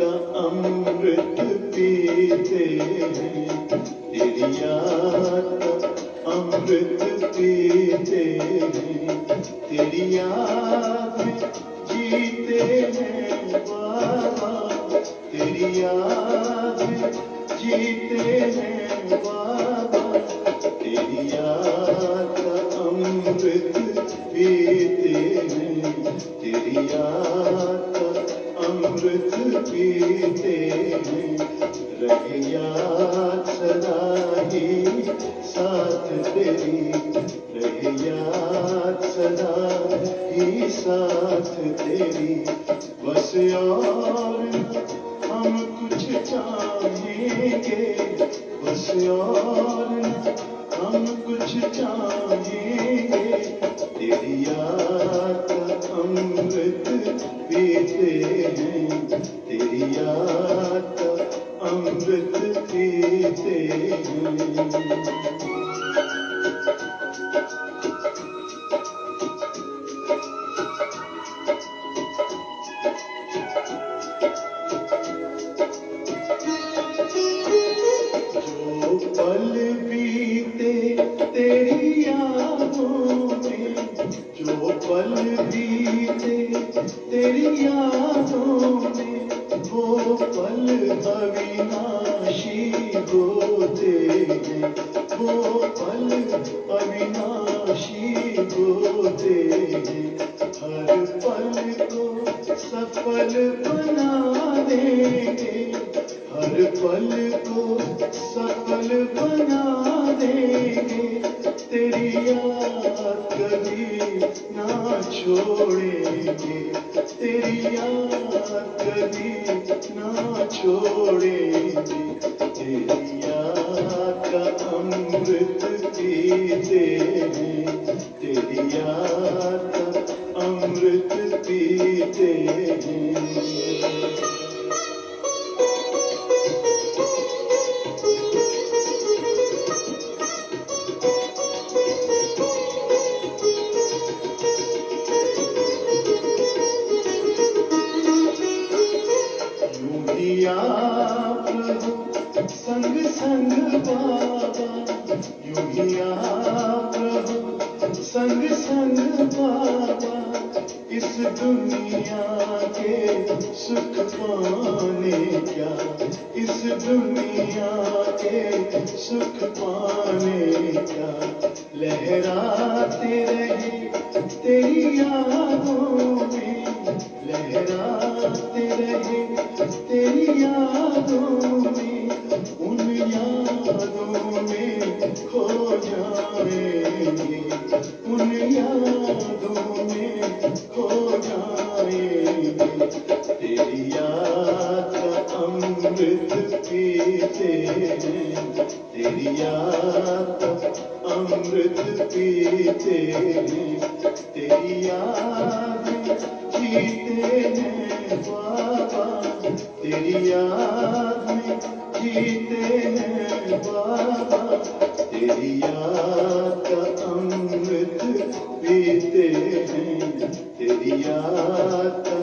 का अमृत पीते हैं, तेरी याद का अमृत पीते हैं, तेरी याद में जीते हैं बाबा, तेरी याद में जीते हैं बाबा, तेरी याद का अमृत पीते हैं, तेरी याद का अमृत पीते हैं, रहे याद सदा ही साथ तेरी, रहे याद सदा ही साथ तेरी, बस और हम कुछ चाहेंगे, बस और हम कुछ चाहेंगे, तेरी याद का अमृत पीते हैं, तेरी याद का अमृत पीते हैं। पल बीते तेरी यादों में, जो पल बीते तेरी यादों में, वो पल अविनाशी होते हैं, वो पल अविनाशी होते हैं, हर पल को सफल बना देंगे, हर पल को सफल बना देंगे, तेरी याद कभी ना छोड़ेंगे, तेरी याद कभी ना छोड़ेंगे, तेरी याद का अमृत पीते हैं, तेरी याद का अमृत पीते हैं। आप रहो संग संग बाबा, यूं ही आप रहो संग संग बाबा, इस दुनिया के सुख पाने क्या, इस दुनिया के सुख पाने क्या, लहराते रहे तेरी यादों में, लहराते रहे तेरी यादों में, उन यादों में खो जाएंगे, उन यादों में खो जाएंगे, तेरी याद का अमृत पीते हैं, तेरी याद का अमृत पीते हैं, तेरी याद में जीते हैं बाबा, तेरी याद में जीते हैं बाबा, तेरी याद का अमृत पीते हैं, तेरी याद का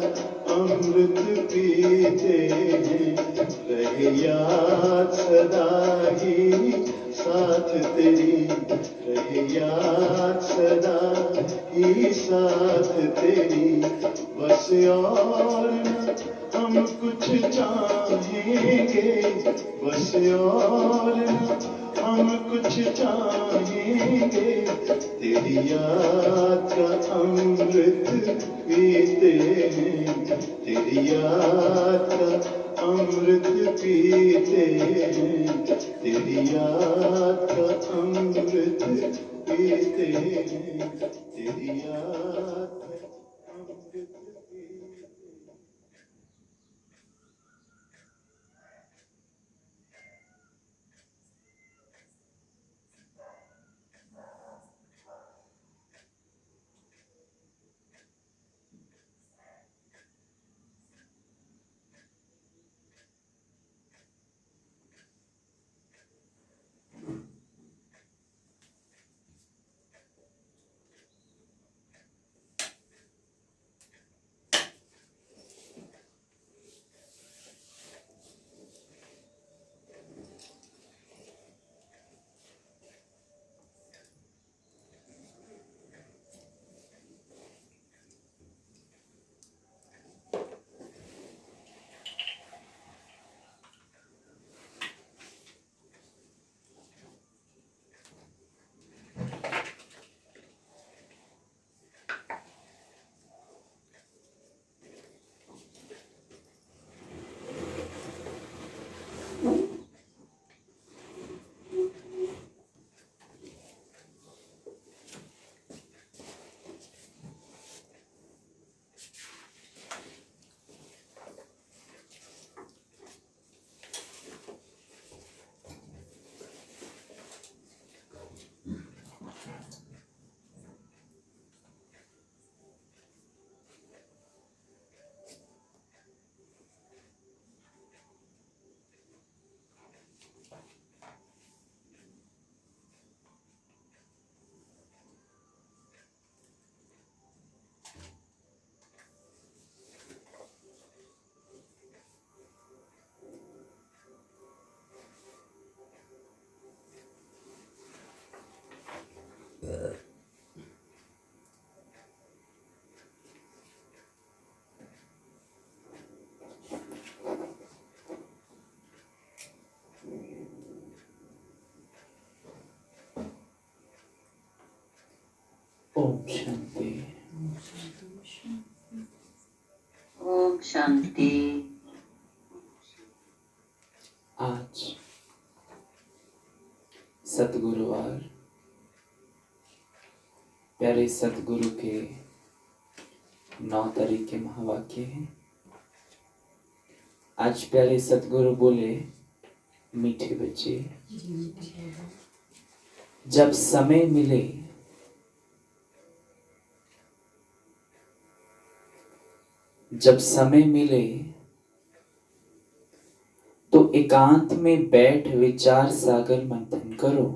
अमृत पीते हैं, रहे याद सदा ही साथ तेरी, रहे याद सदा ही साथ तेरी, बस और न हम कुछ चाहेंगे, बस और न हम कुछ चाहेंगे, तेरी याद का अमृत पीते हैं, तेरी याद का अमृत पीते हैं, तेरी याद का अमृत पीते हैं, तेरी याद का अमृत पीते हैं। ओम शांति। ओम शांति। आज सतगुरुवार, प्यारे सतगुरु के 9 तारीख के महावाक्य हैं। आज प्यारे सतगुरु बोले, मीठे बच्चे, जब समय मिले तो एकांत में बैठ विचार सागर मंथन करो।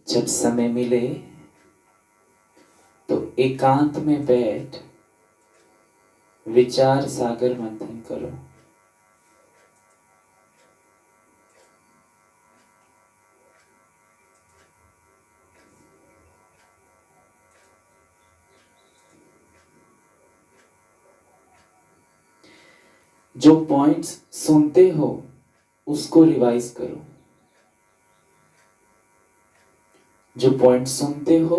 जब समय मिले तो एकांत में बैठ विचार सागर मंथन करो। जो पॉइंट्स सुनते हो उसको रिवाइज करो। जो पॉइंट सुनते हो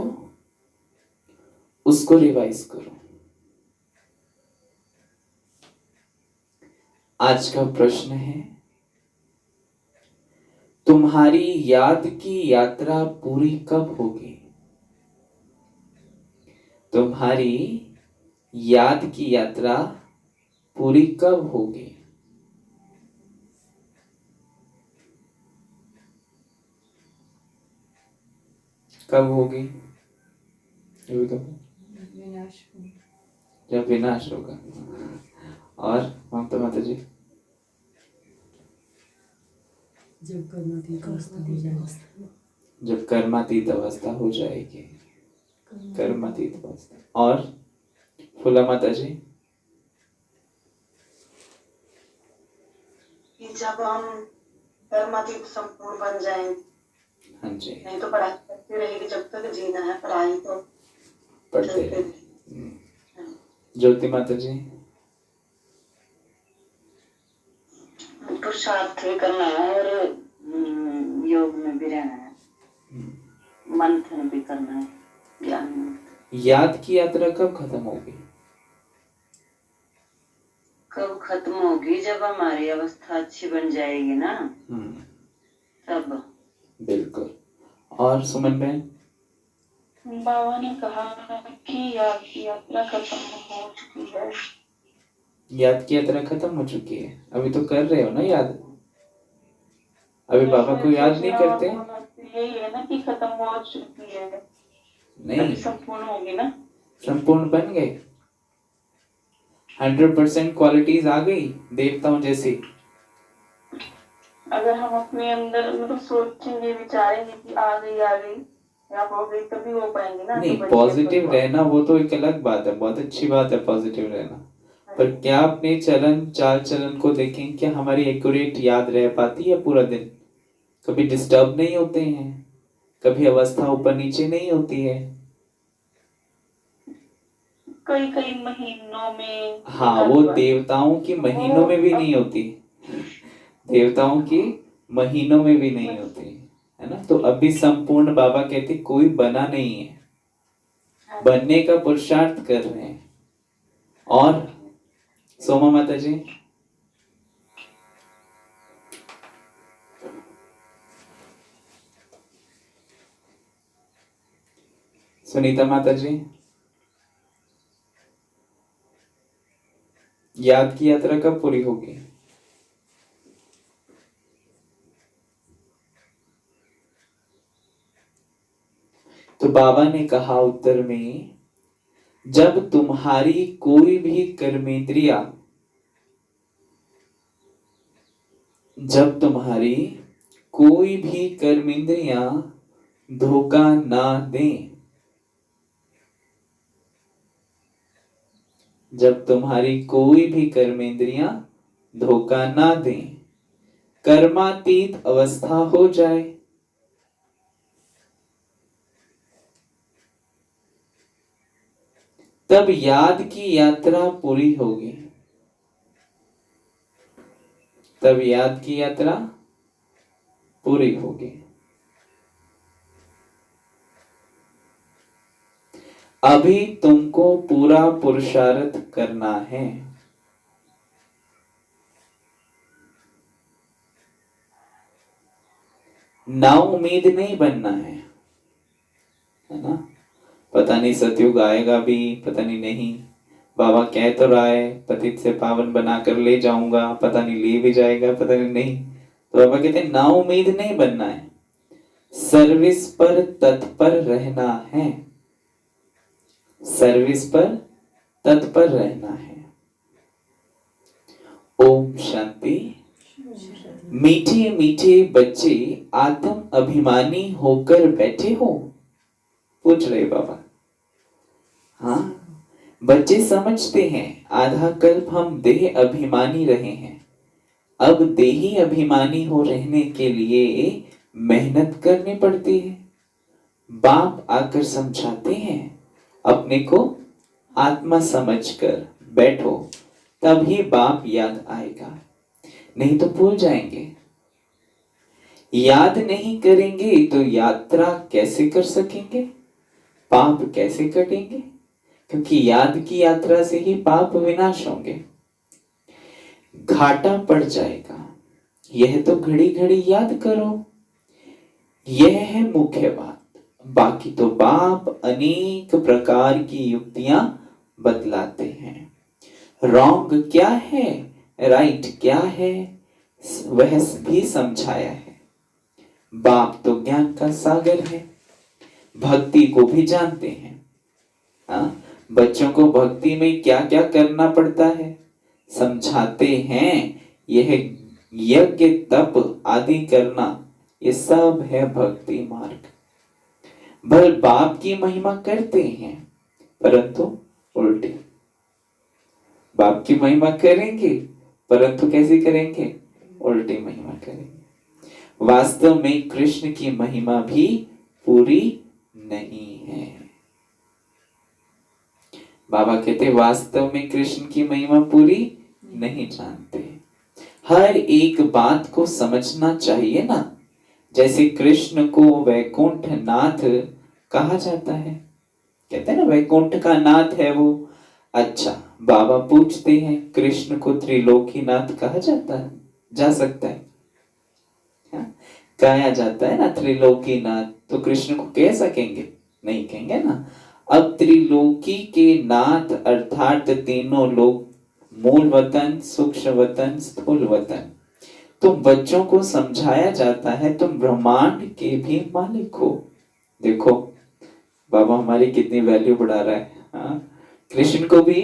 उसको रिवाइज करो। आज का प्रश्न है, तुम्हारी याद की यात्रा पूरी कब होगी? तुम्हारी याद की यात्रा पूरी कब होगी? कब होगी? जब विनाश होगा। और ममता माता जी? जब कर्मातीत अवस्था हो जाएगी। जब कर्मातीत अवस्था हो जाएगी। कर्मातीत अवस्था। और फूला माता जी? जब हम कर्मातीत संपूर्ण बन जाएंगे। हाँ जी। नहीं तो पढ़ाई करते रहेगी, जब तक जीना है पढ़ाई तो पढ़ते रहे। ज्योति माता जी? पुरुषार्थ भी करना है और योग में भी रहना है, मंथन भी करना है, ज्ञान। याद की यात्रा कब खत्म होगी? कब खत्म होगी? जब हमारी अवस्था अच्छी बन जाएगी ना, तब। बिल्कुल। और सुमन बहन? बाबा ने कहा कि याद की यात्रा खत्म हो चुकी है। याद की यात्रा खत्म हो चुकी है। अभी तो कर रहे हो ना याद? अभी बाबा को याद नहीं करते? यही है ना कि खत्म हो चुकी है। नहीं, संपूर्ण होगी ना। संपूर्ण बन गए। 100% क्वालिटीज आ गई देवताओं जैसी। अगर हम अपने अंदर मतलब सोचेंगे, विचारेंगे कि आ गई या हो गई, तभी हो पाएंगे ना। नहीं, पॉजिटिव रहना वो तो एक अलग बात है, बहुत अच्छी बात है पॉजिटिव रहना। पर क्या अपने चलन चाल चलन को देखें, क्या हमारी एक्यूरेट याद रह पाती है पूरा दिन? कभी डिस्टर्ब नहीं होते हैं, कभी अवस्था ऊपर नीचे नहीं होती है। कई कई महीनों में। हाँ, वो देवताओं की महीनों में भी नहीं होती। देवताओं की महीनों में भी नहीं होती है ना। तो अभी संपूर्ण बाबा कहते कोई बना नहीं है, बनने का पुरुषार्थ कर रहे हैं। और सोमा माता जी? सुनीता माता जी? याद की यात्रा कब पूरी होगी? तो बाबा ने कहा उत्तर में, जब तुम्हारी कोई भी कर्मेंद्रिया, जब तुम्हारी कोई भी कर्मेंद्रियां धोखा ना दें, जब तुम्हारी कोई भी कर्मेंद्रियां धोखा ना दें, कर्मातीत अवस्था हो जाए, तब याद की यात्रा पूरी होगी। तब याद की यात्रा पूरी होगी। अभी तुमको पूरा पुरुषार्थ करना है। ना उम्मीद नहीं बनना है ना। पता नहीं सतयुग आएगा भी, पता नहीं बाबा कह तो रहा है पतित से पावन बनाकर ले जाऊंगा, पता नहीं ले भी जाएगा, पता नहीं। तो बाबा कहते हैं ना उम्मीद नहीं बनना है, सर्विस पर तत्पर रहना है, सर्विस पर तत्पर रहना है। ओम शांति। मीठे मीठे बच्चे आत्म अभिमानी होकर बैठे हो, पूछ रहे बाबा। हाँ, बच्चे समझते हैं आधा कल्प हम देह अभिमानी रहे हैं, अब देही अभिमानी हो रहने के लिए मेहनत करनी पड़ती है। बाप आकर समझाते हैं अपने को आत्मा समझकर बैठो, तभी बाप याद आएगा, नहीं तो भूल जाएंगे। याद नहीं करेंगे तो यात्रा कैसे कर सकेंगे, पाप कैसे कटेंगे, क्योंकि याद की यात्रा से ही पाप विनाश होंगे। घाटा पड़ जाएगा, यह तो घड़ी घड़ी याद करो, यह है मुख्य बात। बाकी तो बाप अनेक प्रकार की युक्तियां बतलाते हैं। रॉन्ग क्या है, राइट क्या है, वह भी समझाया है। बाप तो ज्ञान का सागर है, भक्ति को भी जानते हैं। हाँ, बच्चों को भक्ति में क्या क्या करना पड़ता है समझाते हैं। यह यज्ञ तप आदि करना, ये सब है भक्ति मार्ग। भल बाप की महिमा करते हैं परंतु उल्टी, बाप की महिमा करेंगे परंतु कैसे करेंगे, उल्टी महिमा करेंगे। वास्तव में कृष्ण की महिमा भी पूरी नहीं है। बाबा कहते वास्तव में कृष्ण की महिमा पूरी नहीं जानते। हर एक बात को समझना चाहिए ना। जैसे कृष्ण को वैकुंठ नाथ कहा जाता है, कहते हैं ना वैकुंठ का नाथ है वो। अच्छा, बाबा पूछते हैं कृष्ण को त्रिलोकीनाथ कहा जाता है, जा सकता है, कहा जाता है ना त्रिलोकीनाथ, तो कृष्ण को कह सकेंगे, नहीं कहेंगे ना। अब त्रिलोकी के नाथ अर्थात तीनों लोक, मूल वतन, सूक्ष्म वतन, स्थूल वतन। तुम बच्चों को समझाया जाता है तुम ब्रह्मांड के भी मालिक हो। देखो बाबा हमारी कितनी वैल्यू बढ़ा रहा है। हाँ? कृष्ण को भी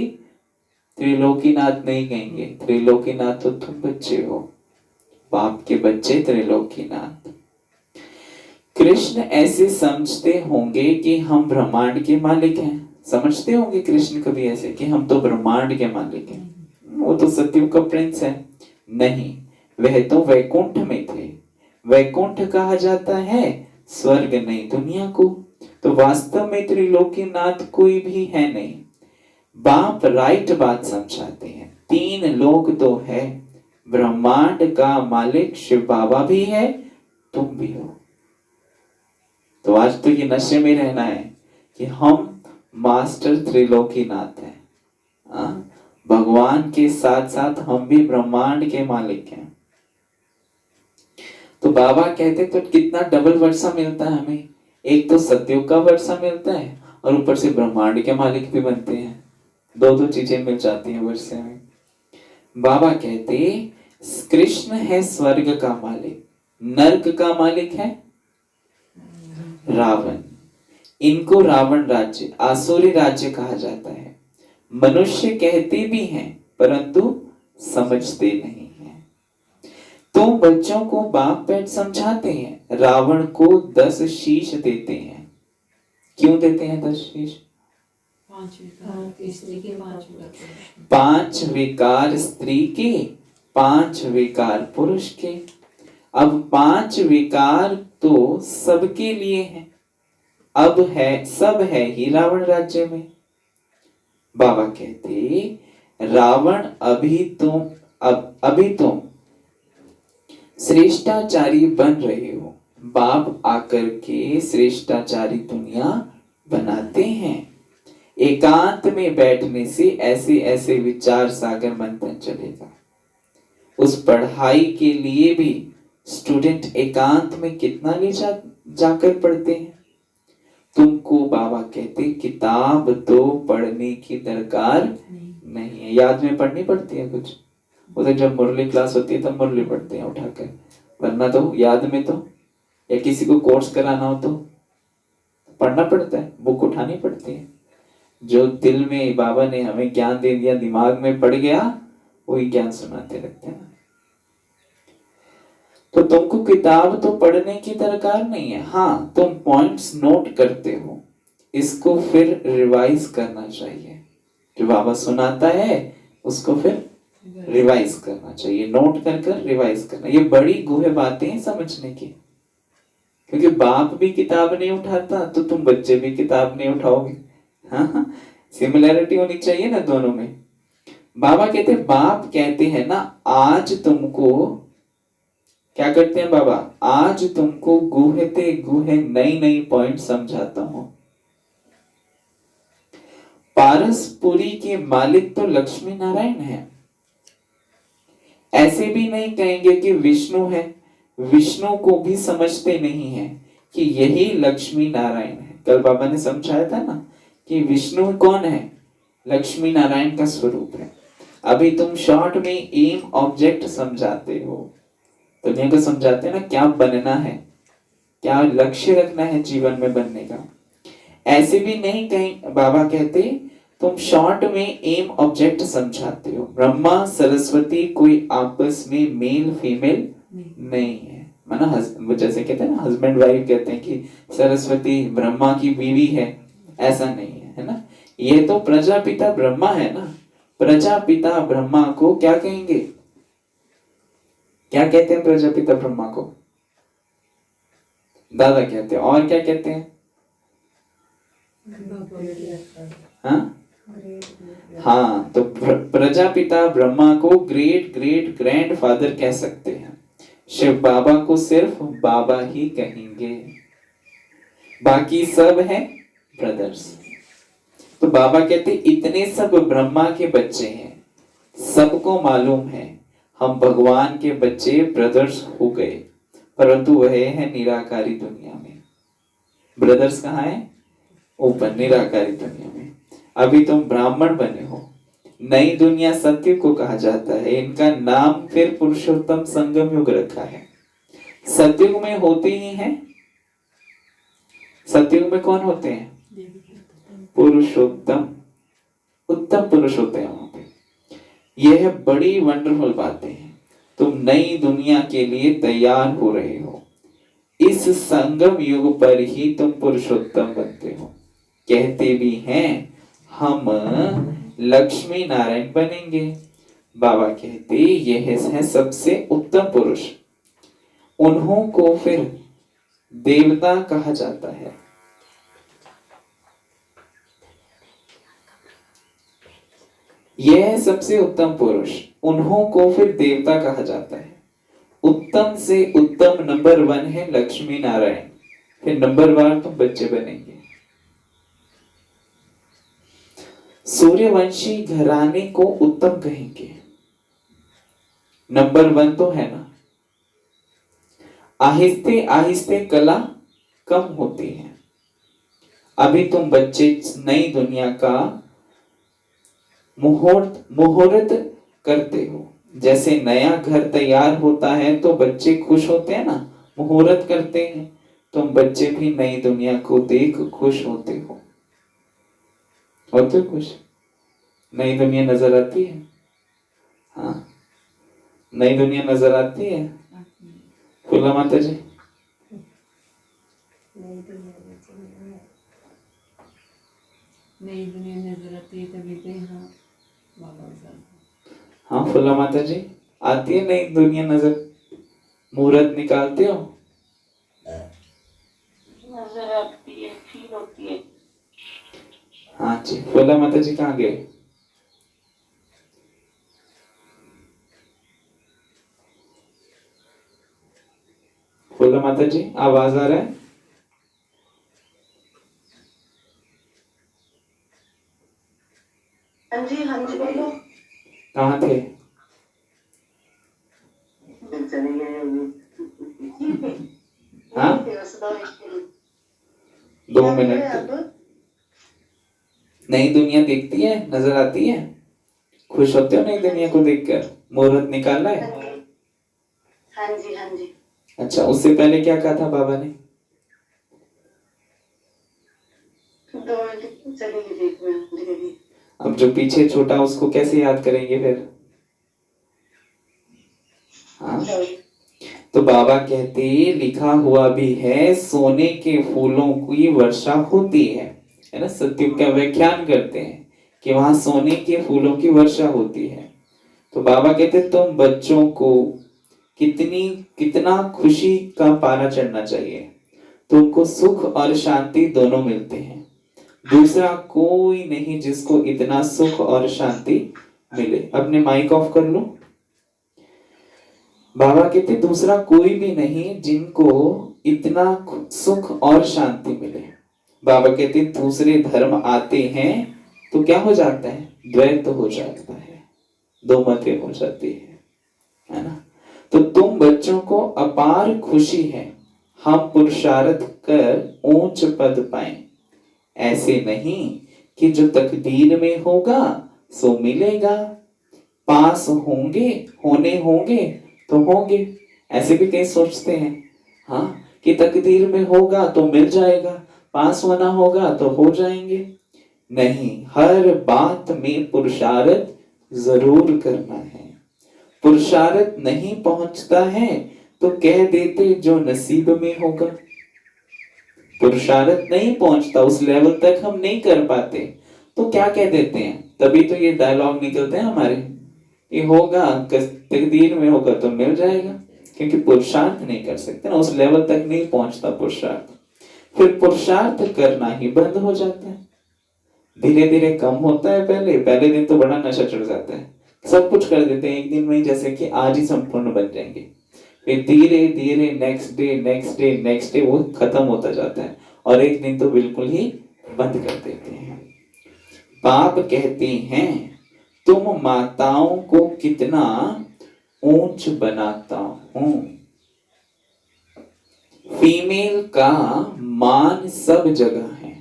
त्रिलोकीनाथ नहीं कहेंगे, त्रिलोकीनाथ तो तुम बच्चे हो, बाप के बच्चे त्रिलोकीनाथ। कृष्ण ऐसे समझते होंगे कि हम ब्रह्मांड के मालिक हैं, समझते होंगे कृष्ण कभी ऐसे कि हम तो ब्रह्मांड के मालिक हैं, वो तो सतयुग का प्रिंस है। नहीं, वह तो वैकुंठ में थे। वैकुंठ कहा जाता है स्वर्ग नहीं दुनिया को, तो वास्तव में त्रिलोकीनाथ कोई भी है नहीं। बाप राइट बात समझाते हैं, तीन लोग तो है, ब्रह्मांड का मालिक शिव बाबा भी है, तुम भी हो। तो आज तो ये नशे में रहना है कि हम मास्टर त्रिलोकीनाथ हैं, भगवान के साथ साथ हम भी ब्रह्मांड के मालिक हैं। तो बाबा कहते तो कितना डबल वर्षा मिलता है हमें, एक तो सतयुग का वर्षा मिलता है और ऊपर से ब्रह्मांड के मालिक भी बनते हैं, दो चीजें मिल जाती हैं वर्षे में। बाबा कहते कृष्ण है स्वर्ग का मालिक, नर्क का मालिक है रावण। इनको रावण राज्य, आसुरी राज्य कहा जाता है। मनुष्य कहते भी हैं परंतु समझते नहीं हैं। तो बच्चों को बाप बैठ समझाते हैं, रावण को 10 शीश देते हैं। क्यों देते हैं 10 शीश? 5 विकार स्त्री के, 5 विकार पुरुष के। अब 5 विकार तो सबके लिए हैं, अब है सब है ही रावण राज्य में। बाबा कहते रावण अभी तुम श्रेष्ठाचारी बन रहे हो, बाप आकर के श्रेष्ठाचारी दुनिया बनाते हैं। एकांत में बैठने से ऐसे ऐसे विचार सागर मंथन चलेगा। उस पढ़ाई के लिए भी स्टूडेंट एकांत में कितना ले जाकर पढ़ते हैं। तुमको बाबा कहते किताब तो पढ़ने की दरकार नहीं है। याद में पढ़नी पड़ती है कुछ, उधर जब मुरली क्लास होती है तब मुरली पढ़ते हैं उठाकर, वरना तो याद में तो, या किसी को कोर्स कराना हो तो पढ़ना पड़ता है, बुक उठानी पड़ती है। जो दिल में बाबा ने हमें ज्ञान दे दिया, दिमाग में पड़ गया, वही ज्ञान सुनाते रहते हैं। तो तुमको किताब तो पढ़ने की दरकार नहीं है। हाँ, तुम पॉइंट्स नोट करते हो, इसको फिर रिवाइज करना चाहिए। जो बाबा सुनाता है उसको फिर रिवाइज करना चाहिए, नोट कर रिवाइज करना। ये बड़ी गूढ़ बातें हैं समझने की, क्योंकि बाप भी किताब नहीं उठाता तो तुम बच्चे भी किताब नहीं उठाओगे। हाँ, सिमिलैरिटी होनी चाहिए ना दोनों में। बाबा कहते, बाप कहते हैं ना, आज तुमको क्या करते हैं बाबा, आज तुमको गुहते गुहे नई नई पॉइंट समझाता हूं। पारसपुरी के मालिक तो लक्ष्मी नारायण है। ऐसे भी नहीं कहेंगे कि विष्णु है, विष्णु को भी समझते नहीं है कि यही लक्ष्मी नारायण है। कल बाबा ने समझाया था ना कि विष्णु कौन है, लक्ष्मी नारायण का स्वरूप है। अभी तुम शॉर्ट में एम ऑब्जेक्ट समझाते हो, दुनिया को समझाते हैं ना क्या बनना है, क्या लक्ष्य रखना है जीवन में बनने का। ऐसे भी नहीं कहीं बाबा कहते तुम शॉर्ट में एम ऑब्जेक्ट समझाते हो। ब्रह्मा सरस्वती कोई आपस में मेल फीमेल नहीं है, माना जैसे कहते हैं ना हस्बैंड वाइफ, कहते हैं कि सरस्वती ब्रह्मा की बीवी है, ऐसा नहीं है, है ना। ये तो प्रजापिता ब्रह्मा है ना। प्रजापिता ब्रह्मा को क्या कहेंगे, क्या कहते हैं प्रजापिता ब्रह्मा को, दादा कहते हैं। और क्या कहते हैं, हाँ हाँ, तो प्रजापिता ब्रह्मा को ग्रेट ग्रेट ग्रैंड फादर कह सकते हैं। शिव बाबा को सिर्फ बाबा ही कहेंगे, बाकी सब है ब्रदर्स। तो बाबा कहते इतने सब ब्रह्मा के बच्चे हैं, सबको मालूम है हम भगवान के बच्चे ब्रदर्स हो गए, परंतु वह है निराकारी दुनिया में। ब्रदर्स कहाँ है, ऊपर निराकारी दुनिया में। अभी तुम ब्राह्मण बने हो, नई दुनिया सत्य को कहा जाता है, इनका नाम फिर पुरुषोत्तम संगम युग रखा है। सतयुग में होते ही हैं, सतयुग में कौन होते हैं, पुरुषोत्तम, उत्तम पुरुष होते हैं वहां पे। यह बड़ी वंडरफुल बातें हैं। तुम नई दुनिया के लिए तैयार हो रहे हो, इस संगम युग पर ही तुम पुरुषोत्तम बनते हो। कहते भी हैं हम लक्ष्मी नारायण बनेंगे। बाबा कहते यह है सबसे उत्तम पुरुष, उन्हों को फिर देवता कहा जाता है। यह सबसे उत्तम पुरुष, उन्हों को फिर देवता कहा जाता है। उत्तम से उत्तम नंबर 1 है लक्ष्मी नारायण, फिर नंबर 1 तुम बच्चे बनेंगे। सूर्यवंशी घराने को उत्तम कहेंगे, नंबर 1 तो है ना। आहिस्ते आहिस्ते कला कम होती है। अभी तुम बच्चे नई दुनिया का मुहूर्त करते हो। जैसे नया घर तैयार होता है तो बच्चे खुश होते हैं ना, मुहूर्त करते हैं। तुम बच्चे भी नई दुनिया को देख खुश होते हो, होते खुश। नई दुनिया नजर आती है, हाँ नई दुनिया नजर आती है। फूला माता जी, नई दुनिया नजर आती है तभी तो यहाँ बाबा हाँ फूला माता जी आती है नई दुनिया नजर, मुहूर्त निकालते हो, नजर आती है, फील होती है। हाँ जी। फूला माता जी कहाँ गए, फूला माता जी आवाज आ रहा है। हाँ जी बोलो। कहाँ थे? चली गई। हाँ, 2 मिनट। नई दुनिया दिखती है, नजर आती है? खुश होते हो नई दुनिया को देखकर? मुहूर्त निकालना है? हाँ जी। अच्छा, उससे पहले क्या कहा था बाबा ने? 2 मिनट चली गई, 1 मिनट। अब जो पीछे छोटा उसको कैसे याद करेंगे फिर? हाँ, तो बाबा कहते लिखा हुआ भी है, सोने के फूलों की वर्षा होती है ना? सत्युग का व्याख्यान करते हैं कि वहां सोने के फूलों की वर्षा होती है। तो बाबा कहते तुम बच्चों को कितना खुशी का पारा चढ़ना चाहिए, तुमको सुख और शांति दोनों मिलते हैं। दूसरा कोई नहीं जिसको इतना सुख और शांति मिले। अपने माइक ऑफ कर लो। बाबा कहते दूसरा कोई भी नहीं जिनको इतना सुख और शांति मिले। बाबा कहते दूसरे धर्म आते हैं तो क्या हो जाता है? द्वैत हो जाता है, दो मतें हो जाती है ना? तो तुम बच्चों को अपार खुशी है, हम पुरुषार्थ कर ऊंच पद पाए। ऐसे नहीं कि जो तकदीर में होगा सो मिलेगा, पास होने होंगे तो होंगे। ऐसे भी कई सोचते हैं हाँ कि तकदीर में होगा तो मिल जाएगा, पास होना होगा तो हो जाएंगे। नहीं, हर बात में पुरुषार्थ जरूर करना है। पुरुषार्थ नहीं पहुंचता है तो कह देते जो नसीब में होगा। पुरुषार्थ नहीं पहुंचता, उस लेवल तक हम नहीं कर पाते तो क्या कह देते हैं? तभी तो ये डायलॉग निकलते हैं हमारे, ये होगा तकदीर में होगा तो मिल जाएगा, क्योंकि पुरुषार्थ नहीं कर सकते ना, उस लेवल तक नहीं पहुंचता पुरुषार्थ। फिर पुरुषार्थ करना ही बंद हो जाता है, धीरे धीरे कम होता है। पहले दिन तो बड़ा नशा चढ़ जाता है, सब कुछ कर देते हैं एक दिन में, जैसे कि आज ही संपूर्ण बन जाएंगे। फिर धीरे धीरे नेक्स्ट डे वो खत्म होता जाता है और एक दिन तो बिल्कुल ही बंद कर देते हैं। बाप कहते हैं तुम माताओं को कितना ऊंच बनाता हूं। फीमेल का मान सब जगह है,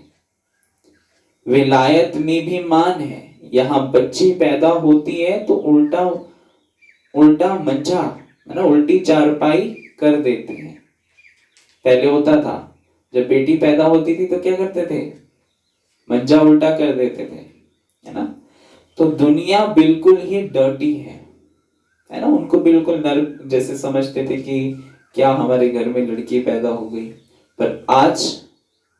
विलायत में भी मान है। यहाँ बच्ची पैदा होती है तो उल्टा मंजा है ना, उल्टी चारपाई कर देते हैं। पहले होता था जब बेटी पैदा होती थी तो क्या करते थे? मंजा उल्टा कर देते थे, है ना? तो दुनिया बिल्कुल ही डर्टी है ना? उनको बिल्कुल नर्क जैसे समझते थे कि क्या हमारे घर में लड़की पैदा हो गई। पर आज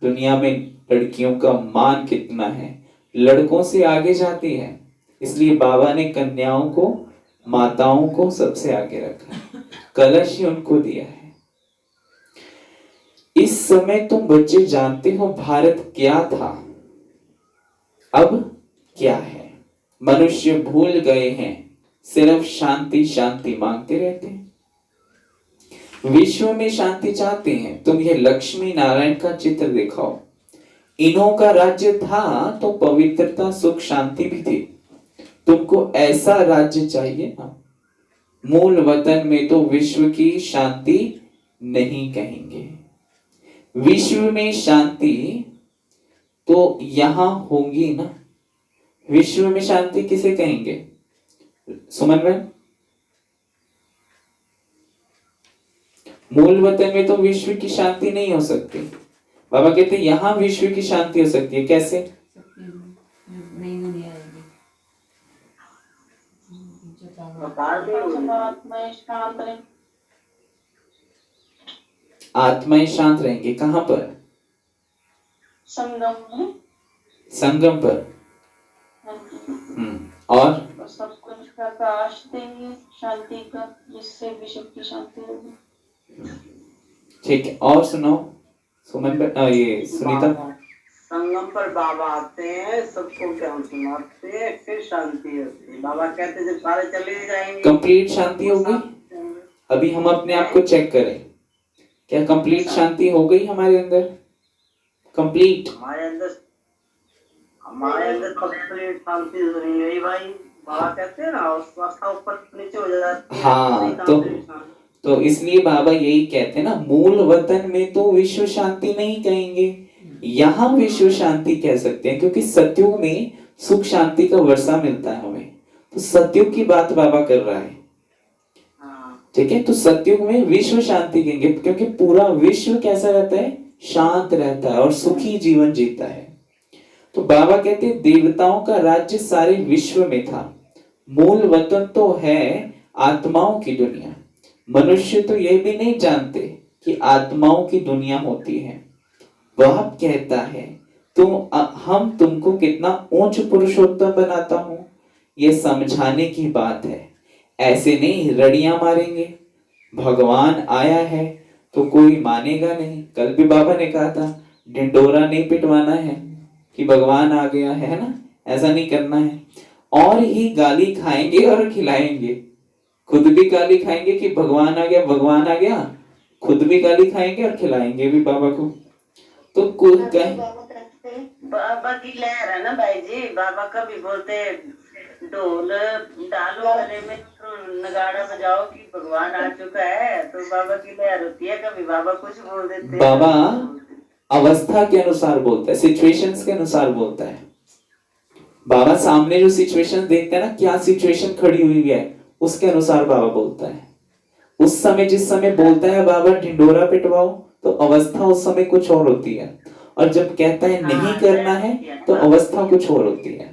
दुनिया में लड़कियों का मान कितना है, लड़कों से आगे जाती है। इसलिए बाबा ने कन्याओं को, माताओं को सबसे आगे रखा, कलश ही उनको दिया है। इस समय तुम बच्चे जानते हो भारत क्या था, अब क्या है। मनुष्य भूल गए हैं, सिर्फ शांति शांति मांगते रहते हैं। विश्व में शांति चाहते हैं। तुम ये लक्ष्मी नारायण का चित्र दिखाओ, इन्हों का राज्य था तो पवित्रता सुख शांति भी थी। तुमको ऐसा राज्य चाहिए ना? मूल वतन में तो विश्व की शांति नहीं कहेंगे। विश्व में शांति तो यहां होगी ना, विश्व में शांति किसे कहेंगे? सुमन बहन, मूल वतन में तो विश्व की शांति नहीं हो सकती। बाबा कहते यहां विश्व की शांति हो सकती है। कैसे? नहीं दुनिया रहेगी। आत्माएं शांत रहेंगे। कहां पर? संगम में। संगम पर। और सबको प्रकाश देंगे शांति का, जिससे विश्व की शांति होगी। ठीक है, और सुनो सुमन ये सुनीता। संगम पर बाबा आते हैं, सबको ज्ञान सुनाते हैं, फिर शांति होती है। बाबा कहते हैं जब सारे चले जाएंगे कंप्लीट शांति हो गई। अभी हम अपने आप को चेक करें, क्या कंप्लीट शांति हो गई हमारे अंदर? कंप्लीट हमारे अंदर कंप्लीट शांति नहीं है भाई। बाबा कहते हैं ना अवस्था ऊपर नीचे हो जाती है। हाँ, complete शांति। तो इसलिए बाबा यही कहते हैं ना, मूल वतन में तो विश्व शांति नहीं कहेंगे, यहाँ विश्व शांति कह सकते हैं, क्योंकि सत्युग में सुख शांति का वर्षा मिलता है हमें। तो सत्युग की बात बाबा कर रहा है, हाँ ठीक है। तो सत्युग में विश्व शांति कहेंगे, क्योंकि पूरा विश्व कैसा रहता है, शांत रहता है और सुखी जीवन जीता है। तो बाबा कहते हैं देवताओं का राज्य सारे विश्व में था, मूल वतन तो है आत्माओं की दुनिया। मनुष्य तो यह भी नहीं जानते कि आत्माओं की दुनिया होती है। वह कहता है हम तुमको कितना ऊंच पुरुषोत्तम बनाता हूं, ये समझाने की बात है। ऐसे नहीं रड़ियां मारेंगे, भगवान आया है तो कोई मानेगा नहीं। कल भी बाबा ने कहा था ढिंडोरा नहीं पिटवाना है कि भगवान आ गया है ना, ऐसा नहीं करना है। और ही गाली खाएंगे और खिलाएंगे, खुद भी गाली खाएंगे कि भगवान आ गया, भगवान आ गया, खुद भी गाली खाएंगे और खिलाएंगे भी बाबा को। तो कुल बाबा की लहर है ना भाई जी। बाबा कभी बोलते ढोल डालो गले में तो नगाड़ा बजाओ कि भगवान आ चुका है, तो बाबा की लहर होती है। कभी बाबा कुछ बोल देते हैं, बाबा अवस्था के अनुसार बोलता है, सिचुएशंस के अनुसार बोलता है। बाबा सामने जो सिचुएशन देखते हैं ना, क्या सिचुएशन खड़ी हुई है, उसके अनुसार बाबा बोलता है। उस समय जिस समय बोलता है बाबा ढिंडोरा पिटवाओ, तो अवस्था उस समय कुछ और होती है, और जब कहता है नहीं करना है तो अवस्था कुछ और होती है।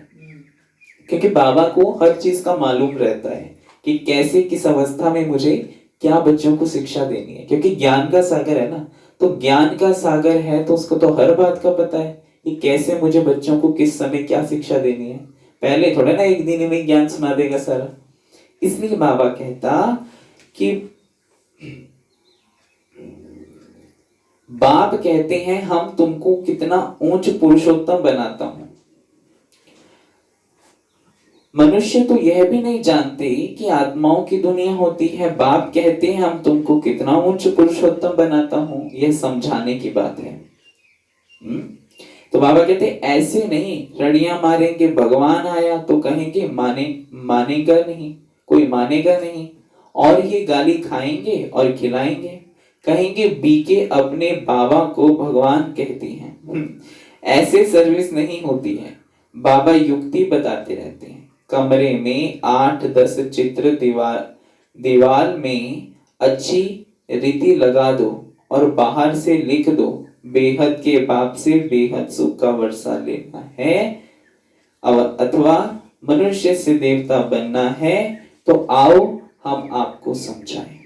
क्योंकि बाबा को हर चीज का मालूम रहता है कि कैसे किस अवस्था में मुझे क्या बच्चों को शिक्षा देनी है। क्योंकि ज्ञान का सागर है ना, तो ज्ञान का सागर है तो उसको तो हर बात का पता है कि कैसे मुझे बच्चों को किस समय क्या शिक्षा देनी है। पहले थोड़ा ना एक दिन में ज्ञान सुना देगा सारा। इसलिए बाबा कहता कि बाप कहते हैं हम तुमको कितना ऊंच पुरुषोत्तम बनाता हूं। मनुष्य तो यह भी नहीं जानते कि आत्माओं की दुनिया होती है। बाप कहते हैं हम तुमको कितना उच्च पुरुषोत्तम बनाता हूं, यह समझाने की बात है। तो बाबा कहते हैं ऐसे नहीं रड़ियां मारेंगे, भगवान आया तो कहेंगे मानेगा नहीं, कोई मानेगा नहीं। और ये गाली खाएंगे और खिलाएंगे, कहेंगे बीके अपने बाबा को भगवान कहती हैं। ऐसे सर्विस नहीं होती है। बाबा युक्ति बताते रहते हैं। कमरे में 8-10 चित्र दीवार में अच्छी रीति लगा दो और बाहर से लिख दो बेहद के बाप से बेहद सुख का वर्षा लेना है, अथवा मनुष्य से देवता बनना है तो आओ हम आपको समझाएं।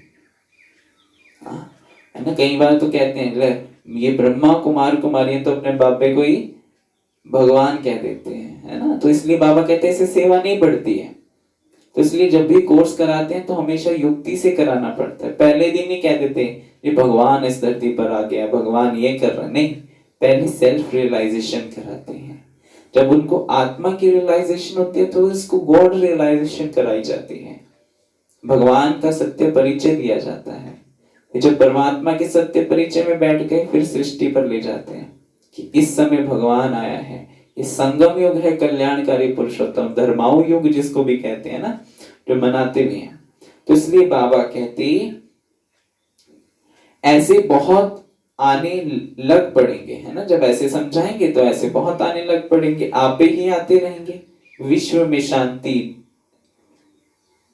है ना, कई बार तो कहते हैं ये ब्रह्मा कुमार कुमारियां तो अपने बाबे को ही भगवान कह देते हैं, है ना। तो इसलिए बाबा कहते हैं इससे सेवा नहीं बढ़ती है। तो इसलिए जब भी कोर्स कराते हैं तो हमेशा युक्ति से कराना पड़ता है। पहले दिन ही कह देते ये भगवान इस धरती पर आ गया, भगवान ये कर रहा, नहीं, पहले सेल्फ रियलाइजेशन कराते हैं। जब उनको आत्मा की रियलाइजेशन होती है तो इसको गॉड रियलाइजेशन कराई जाती है, भगवान का सत्य परिचय दिया जाता है। जब परमात्मा के सत्य परिचय में बैठ गए फिर सृष्टि पर ले जाते हैं कि इस समय भगवान आया है। ये संगम युग है, कल्याणकारी पुरुषोत्तम धर्माऊ युग जिसको भी कहते हैं ना, जो मनाते भी हैं। तो इसलिए बाबा कहते ऐसे बहुत आने लग पड़ेंगे, है ना। जब ऐसे समझाएंगे तो ऐसे बहुत आने लग पड़ेंगे, आपे ही आते रहेंगे। विश्व में शांति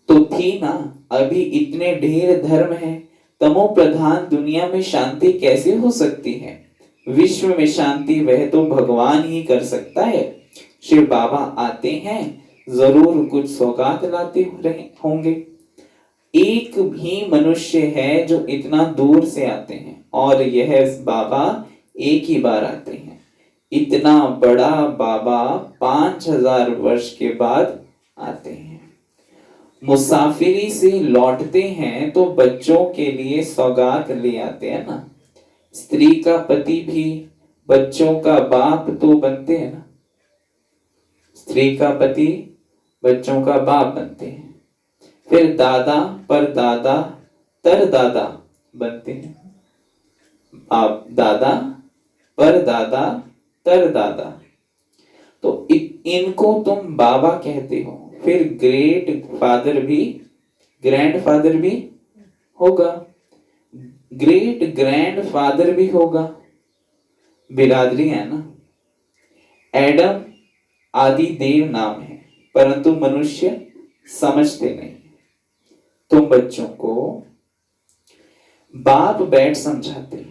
तो थी ना, अभी इतने ढेर धर्म है, तमो प्रधान दुनिया में शांति कैसे हो सकती है। विश्व में शांति वह तो भगवान ही कर सकता है। शिव बाबा आते हैं जरूर कुछ सौगात लाते होंगे। एक भी मनुष्य है जो इतना दूर से आते हैं, और यह बाबा एक ही बार आते हैं। इतना बड़ा बाबा 5000 वर्ष के बाद आते हैं। मुसाफिरी से लौटते हैं तो बच्चों के लिए सौगात ले आते हैं ना। स्त्री का पति भी बच्चों का बाप तो बनते हैं ना, स्त्री का पति बच्चों का बाप बनते हैं। फिर दादा परदादा तरदादा बनते हैं। आप दादा परदादा तरदादा। तो इनको तुम बाबा कहते हो, फिर ग्रेट फादर भी, ग्रैंडफादर भी होगा, ग्रेट ग्रैंडफादर भी होगा, बिरादरी है ना। एडम आदि देव नाम है, परंतु मनुष्य समझते नहीं। तुम बच्चों को बाप बैठ समझाते हैं।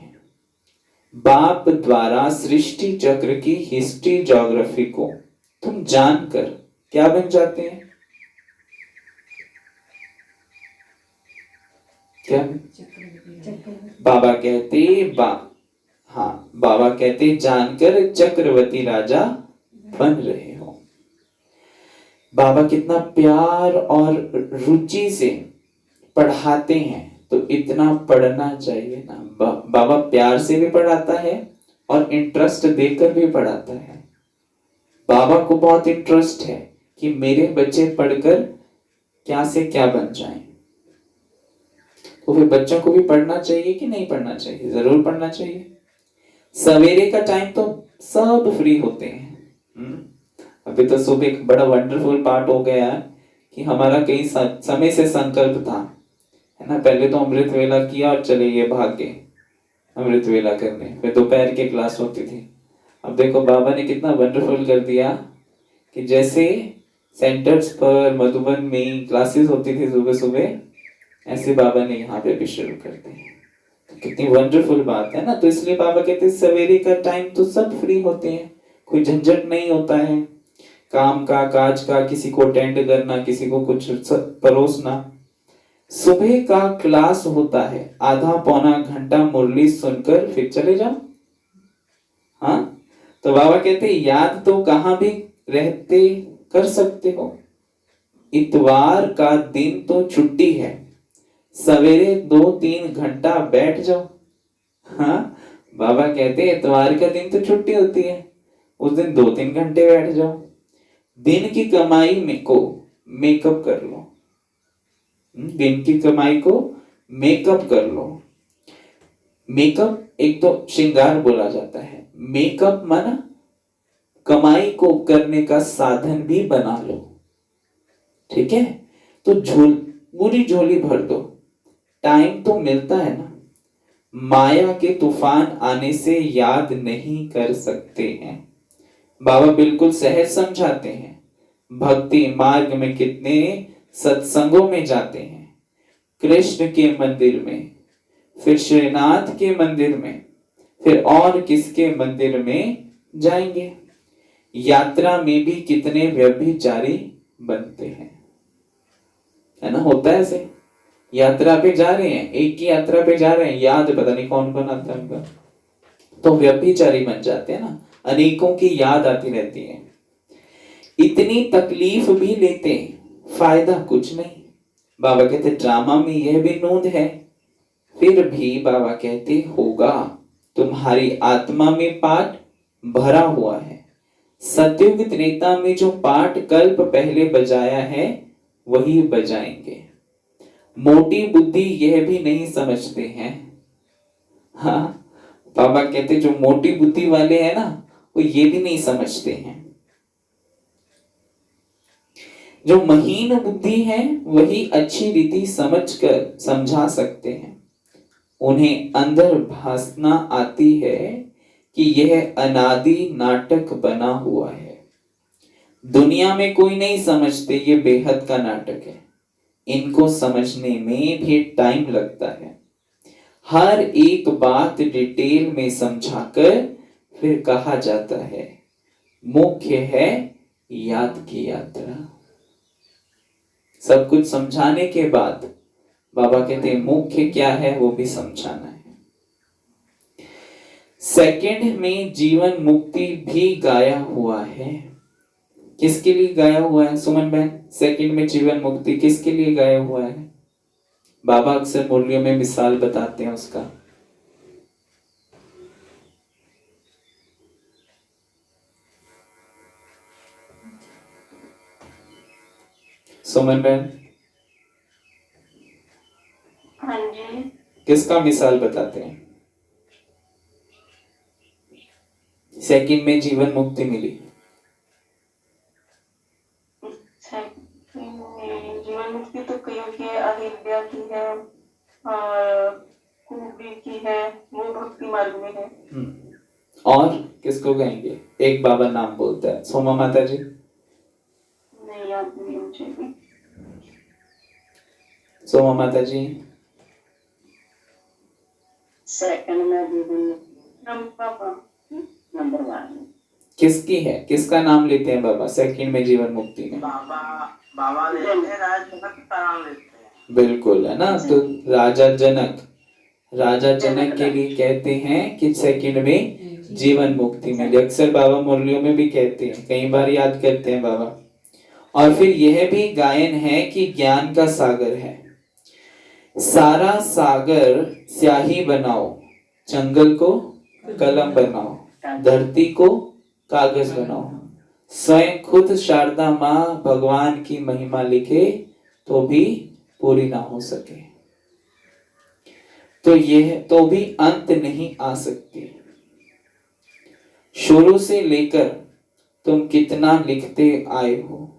बाप द्वारा सृष्टि चक्र की हिस्ट्री ज्योग्राफी को तुम जानकर क्या बन जाते हैं? क्या बाबा कहते हाँ, बाबा कहते जानकर चक्रवर्ती राजा बन रहे हो। बाबा कितना प्यार और रुचि से पढ़ाते हैं, तो इतना पढ़ना चाहिए ना। बाबा प्यार से भी पढ़ाता है और इंटरेस्ट देकर भी पढ़ाता है। बाबा को बहुत इंटरेस्ट है कि मेरे बच्चे पढ़कर क्या से क्या बन जाएं। तो फिर बच्चों को भी पढ़ना चाहिए कि नहीं पढ़ना चाहिए? जरूर पढ़ना चाहिए। सवेरे का टाइम तो सब फ्री होते हैं। अभी तो सुबह एक बड़ा वंडरफुल पार्ट हो गया है कि हमारा कई समय से संकल्प था, है ना। पहले तो अमृत वेला किया और चले गए भाग गए अमृत वेला करने, फिर दोपहर की क्लास होती थी। अब देखो बाबा ने कितना वंडरफुल कर दिया कि जैसे सेंटर्स पर मधुबन में क्लासेस होती थी सुबह सुबह, ऐसे बाबा ने यहाँ पे भी शुरू कर दी। तो कितनी वंडरफुल बात है ना। तो इसलिए बाबा कहते हैं सवेरे का टाइम तो सब फ्री होते हैं, कोई झंझट नहीं होता है काम का, काज का, किसी को अटेंड करना, किसी को कुछ परोसना। सुबह का क्लास होता है, आधा पौना घंटा मुरली सुनकर फिर चले जाओ। हाँ, तो बाबा कहते याद तो कहां भी रहते कर सकते हो। इतवार का दिन तो छुट्टी है, सवेरे 2-3 घंटा बैठ जाओ। हाँ, बाबा कहते इतवार का दिन तो छुट्टी होती है, उस दिन 2-3 घंटे बैठ जाओ। दिन की कमाई में को मेकअप कर लो। दिन की कमाई को मेकअप कर लो। मेकअप एक तो श्रृंगार बोला जाता है, मेकअप माना कमाई को करने का साधन भी बना लो। ठीक है, तो पूरी झोली भर दो। टाइम तो मिलता है ना। माया के तूफान आने से याद नहीं कर सकते हैं। बाबा बिल्कुल सहज समझाते हैं। भक्ति मार्ग में कितने सत्संगों में जाते हैं, कृष्ण के मंदिर में, फिर श्रीनाथ के मंदिर में, फिर और किसके मंदिर में जाएंगे। यात्रा में भी कितने व्यभिचारी बनते हैं, है ना। होता है ऐसे, यात्रा पे जा रहे हैं, एक की यात्रा पे जा रहे हैं, याद पता नहीं कौन कौन आता है उनका, तो व्यभिचारी बन जाते हैं ना। अनेकों की याद आती रहती है। इतनी तकलीफ भी लेते, फायदा कुछ नहीं। बाबा कहते ड्रामा में यह भी नोंद है, फिर भी बाबा कहते होगा तुम्हारी आत्मा में पाठ भरा हुआ है। सतयुग त्रेता में जो पाठ कल्प पहले बजाया है वही बजाएंगे। मोटी बुद्धि यह भी नहीं समझते हैं। हाँ, बाबा कहते जो मोटी बुद्धि वाले हैं ना, वो ये भी नहीं समझते हैं। जो महीन बुद्धि है वही अच्छी रीति समझकर समझा सकते हैं। उन्हें अंदर भासना आती है कि यह अनादि नाटक बना हुआ है। दुनिया में कोई नहीं समझते ये बेहद का नाटक है। इनको समझने में भी टाइम लगता है। हर एक बात डिटेल में समझाकर फिर कहा जाता है मुख्य है याद की यात्रा। सब कुछ समझाने के बाद बाबा कहते हैं मुख्य क्या है वो भी समझाना है। सेकंड में जीवन मुक्ति भी गाया हुआ है। किसके लिए गाया हुआ है सुमन बहन? सेकंड में जीवन मुक्ति किसके लिए गाया हुआ है? बाबा अक्सर मुरलियों में मिसाल बताते हैं उसका। सुमन बहन, हाँ जी, किसका मिसाल बताते हैं? सेकंड में जीवन मुक्ति मिली, जीवन मुक्ति तो कईयों की है, अहिल्या की है और कुबी की है, वो भक्ति मार्ग में है। और किसको कहेंगे? एक बाबा नाम बोलता है, सोमा माता जी। नहीं याद नहीं मुझे भी। सोमा माता जी सेकंड में नंबर 1 किसकी है? किसका नाम लेते हैं बाबा सेकंड में जीवन मुक्ति में? बाबा लेते हैं, राज जनक का नाम लेते हैं। बिल्कुल, है ना। तो राजा जनक के लिए कहते हैं कि सेकंड में जीवन मुक्ति में। अक्सर बाबा मुरलियों में भी कहते हैं, कई बार याद करते हैं बाबा। और फिर यह भी गायन है कि ज्ञान का सागर है, सारा सागर स्याही बनाओ, जंगल को कलम बनाओ, धरती को कागज बनाओ, स्वयं खुद शारदा माँ भगवान की महिमा लिखे तो भी पूरी ना हो सके, तो यह तो भी अंत नहीं आ सकती। शुरू से लेकर तुम कितना लिखते आए हो,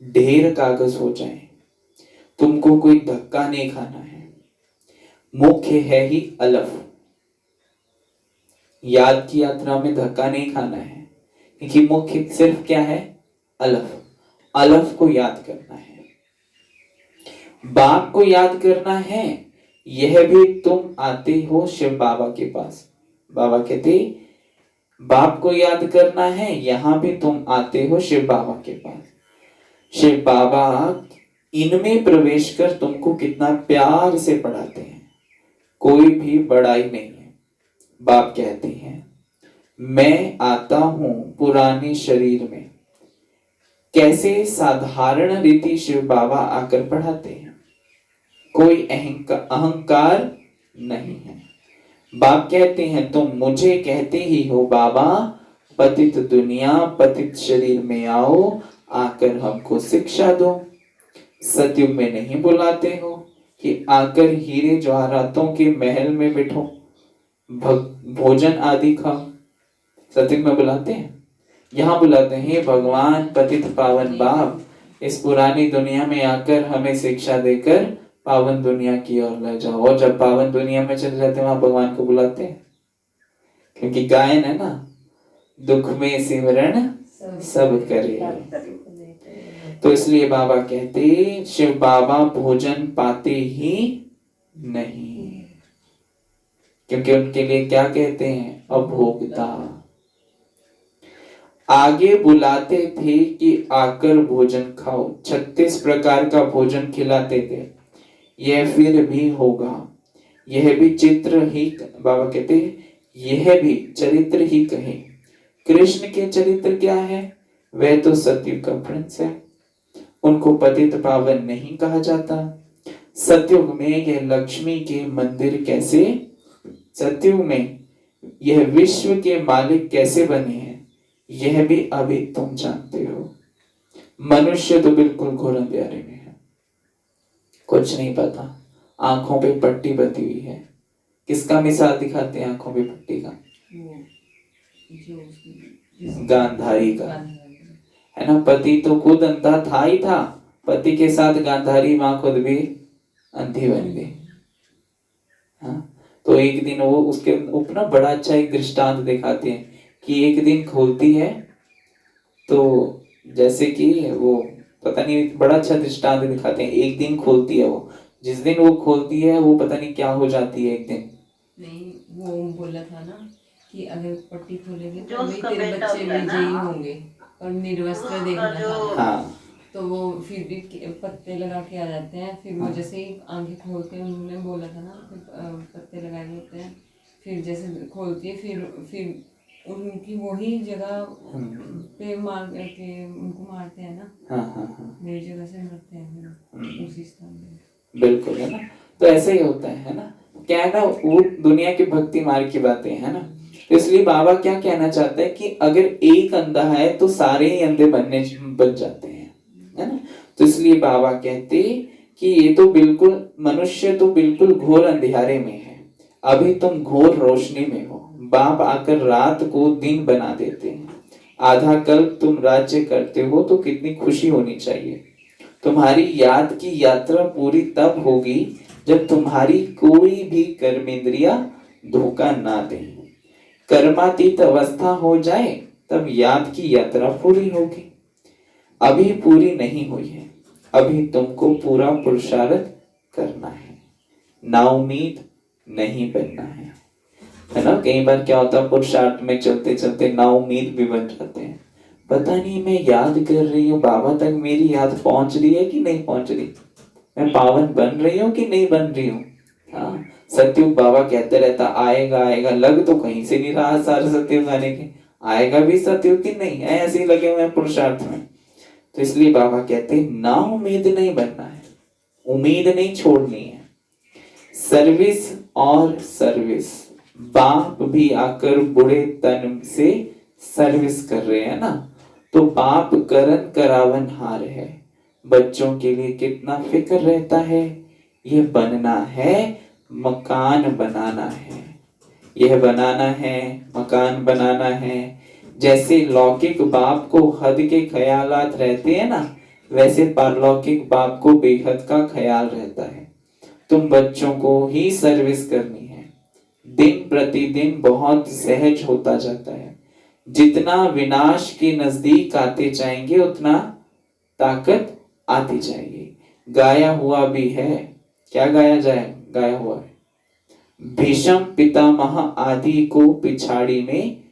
ढेर कागज हो जाए, तुमको कोई धक्का नहीं खाना है। मुख्य है ही अलफ, याद की यात्रा में धक्का नहीं खाना है, क्योंकि मुख्य सिर्फ क्या है? अलफ। अलफ को याद करना है, बाप को याद करना है। यह भी तुम आते हो शिव बाबा के पास। बाबा कहते बाप को याद करना है, यहां भी तुम आते हो शिव बाबा के पास। शिव बाबा इनमें प्रवेश कर तुमको कितना प्यार से पढ़ाते हैं, कोई भी बड़ाई नहीं है। बाप कहते हैं मैं आता हूं पुराने शरीर में। कैसे साधारण रीति शिव बाबा आकर पढ़ाते हैं, कोई अहंकार नहीं है। बाप कहते हैं तुम मुझे कहते ही हो बाबा, पतित दुनिया पतित शरीर में आओ, आकर हमको शिक्षा दो। सतयुग में नहीं बुलाते हो कि आकर हीरे जवाहरातों के महल में बैठो, भोजन आदि खाओ। सतयुग में बुलाते हैं, यहाँ बुलाते हैं भगवान पतित पावन बाप, इस पुरानी दुनिया में आकर हमें शिक्षा देकर पावन दुनिया की ओर ले जाओ। और जब पावन दुनिया में चले जाते हैं वहां भगवान को बुलाते हैं, क्योंकि गायन है ना, दुख में सिमरन सब करे। तो इसलिए बाबा कहते शिव बाबा भोजन पाते ही नहीं, क्योंकि उनके लिए क्या कहते हैं? अभोक्ता। आगे बुलाते थे कि आकर भोजन खाओ, 36 प्रकार का भोजन खिलाते थे। यह फिर भी होगा, यह भी चित्र ही, बाबा कहते यह भी चरित्र ही कहे। कृष्ण के चरित्र क्या है? वह तो सतयुग का प्रिंस है, उनको पतित पावन नहीं कहा जाता। सतयुग में यह लक्ष्मी के मंदिर कैसे, सतयुग में यह विश्व के मालिक कैसे बने हैं, यह भी अभी तुम जानते हो। मनुष्य तो बिल्कुल घोर अंधेरे में है, कुछ नहीं पता। आंखों पे पट्टी बंधी हुई है। किसका मिसाल दिखाते हैं आंखों पे पट्टी का? गांधारी का, है ना। पति तो खुद अंधा था ही था, पति के साथ गांधारी माँ खुद भी अंधी बन गई। हाँ, तो एक दिन वो उसके ऊपर ना बड़ा अच्छा एक दृष्टांत दिखाते हैं कि एक दिन खोलती है, तो जैसे कि वो पता नहीं, बड़ा अच्छा दृष्टांत दिखाते हैं। एक दिन खोलती है वो, जिस दिन वो खोलती है वो पता नहीं क्या हो जाती है। एक दिन नहीं, वो बोला था ना कि अगर पट्टी खोलेंगे जो तो भाई उसका तेरे बेटा बच्चे होता है भी ना, जई होंगे, और निर्वस्त्र देखना था। हाँ, तो वो फिर भी पत्ते लगा के आ जाते हैं। फिर वो जैसे ही आंखें खोलते हैं, उन्होंने बोला था ना पत्ते लगाए होते हैं, फिर जैसे खोलती है फिर उनकी वही जगह पे मार के उनको मारते हैं ना। हाँ, हाँ, हाँ, मेरी जगह से मरते हैं फिर उसी स्थान में। बिल्कुल, है ना। तो ऐसे ही होता है ना। क्या है ना, वो दुनिया की भक्ति मार्ग की बातें है ना। तो इसलिए बाबा क्या कहना चाहते हैं कि अगर एक अंधा है तो सारे ही अंधे बन जाते हैं, है ना। तो इसलिए बाबा कहते कि ये तो बिल्कुल, मनुष्य तो बिल्कुल घोर अंधेरे में है, अभी तुम घोर रोशनी में हो। बाप आकर रात को दिन बना देते हैं। आधा कल्प तुम राज्य करते हो तो कितनी खुशी होनी चाहिए। तुम्हारी याद की यात्रा पूरी तब होगी जब तुम्हारी कोई भी कर्मेंद्रिया धोखा ना दे। कर्मातीत अवस्था हो जाए तब याद की यात्रा पूरी होगी। अभी पूरी नहीं हुई है, अभी तुमको पूरा पुरुषार्थ करना है, नाउमीद नहीं बनना है ना। कई बार क्या होता है, पुरुषार्थ में चलते चलते नाउमीद भी बन जाते हैं। पता नहीं मैं याद कर रही हूँ, बाबा तक मेरी याद पहुंच रही है कि नहीं पहुंच रही, मैं पावन बन रही हूँ कि नहीं बन रही हूँ। हाँ, सतयुग बाबा कहते रहता आएगा आएगा, लग तो कहीं से नहीं रहा सारे सतयुग आने के, आएगा भी सतयुग की नहीं, ऐसे ही लगे हुए हैं पुरुषार्थ में। तो इसलिए बाबा कहते ना उम्मीद नहीं बनना है, उम्मीद नहीं छोड़नी है। सर्विस और सर्विस, बाप भी आकर बुढ़े तन से सर्विस कर रहे हैं ना, तो बाप करन करावन हार है। बच्चों के लिए कितना फिक्र रहता है, यह बनना है मकान बनाना है, यह बनाना है मकान बनाना है। जैसे लौकिक बाप को हद के ख्यालात रहते हैं ना, वैसे पारलौकिक बाप को बेहद का ख्याल रहता है। तुम बच्चों को ही सर्विस करनी है। दिन प्रतिदिन बहुत सहज होता जाता है। जितना विनाश के नजदीक आते जाएंगे उतना ताकत आती जाएगी। गाया हुआ भी है, क्या गाया जाए, गाया हुआ है, भीष्म पितामह आदि को पिछाड़ी में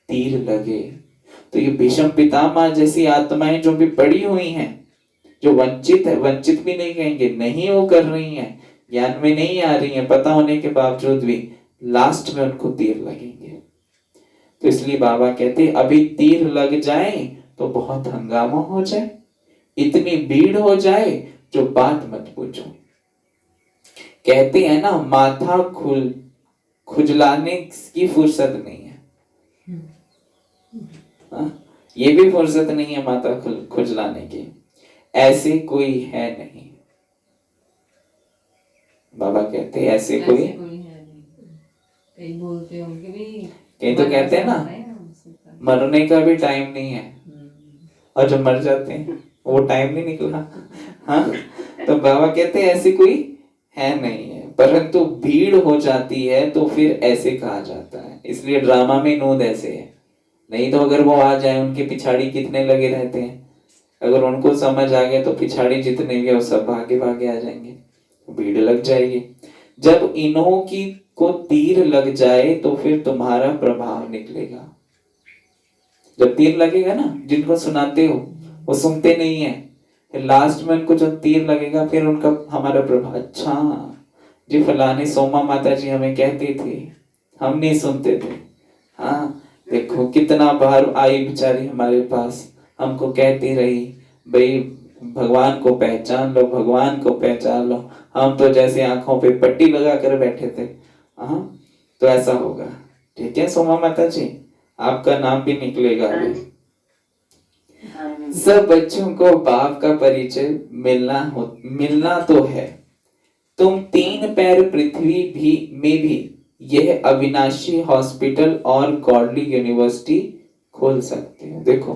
तीर लगे। तो ये भीष्म पितामह जैसी आत्माएं जो भी पड़ी हुई हैं, जो वंचित है, वंचित भी नहीं कहेंगे, नहीं वो कर रही हैं, ज्ञान में नहीं आ रही हैं, पता होने के बावजूद भी लास्ट में उनको तीर लगेंगे। तो इसलिए बाबा कहते अभी तीर लग जाए तो बहुत हंगामा हो जाए, इतनी भीड़ हो जाए जो बात मत पूछो। कहते हैं ना, माथा खुजलाने की फुर्सत नहीं है। ये भी फुर्सत नहीं है माता खुजलाने की, ऐसे कोई है नहीं। बाबा कहते हैं ऐसे कोई है नहीं। कई बोलते होंगे भी, कहीं तो कहते हैं ना मरने का भी टाइम नहीं है, और जब मर जाते हैं वो टाइम नहीं निकला। हाँ, तो बाबा कहते हैं ऐसे कोई है नहीं है, परंतु भीड़ हो जाती है तो फिर ऐसे कहा जाता है। इसलिए ड्रामा में नूद ऐसे है, नहीं तो अगर वो आ जाए, उनके पिछाड़ी कितने लगे रहते हैं, अगर उनको समझ आ गया तो पिछाड़ी जितने भी है वो सब भागे भागे आ जाएंगे, भीड़ लग जाएगी। जब इन्हों की को तीर लग जाए तो फिर तुम्हारा प्रभाव निकलेगा। जब तीर लगेगा ना, जिनको सुनाते हो वो सुनते नहीं है, फिर लास्ट में उनको जो तीर लगेगा फिर उनका हमारा प्रभाव, अच्छा जी फलानी सोमा माता जी हमें कहती थी, हम नहीं सुनते थे। हाँ, देखो कितना बार आई बेचारी हमारे पास, हमको कहती रही भाई भगवान को पहचान लो, भगवान को पहचान लो। हम तो जैसे आंखों पे पट्टी लगा कर बैठे थे। हाँ, तो ऐसा होगा। ठीक है सोमा माता जी, आपका नाम भी निकलेगा अभी। सब बच्चों को बाप का परिचय मिलना तो है। तुम 3 पैर पृथ्वी में भी यह अविनाशी हॉस्पिटल और गॉडली यूनिवर्सिटी खोल सकते हो। देखो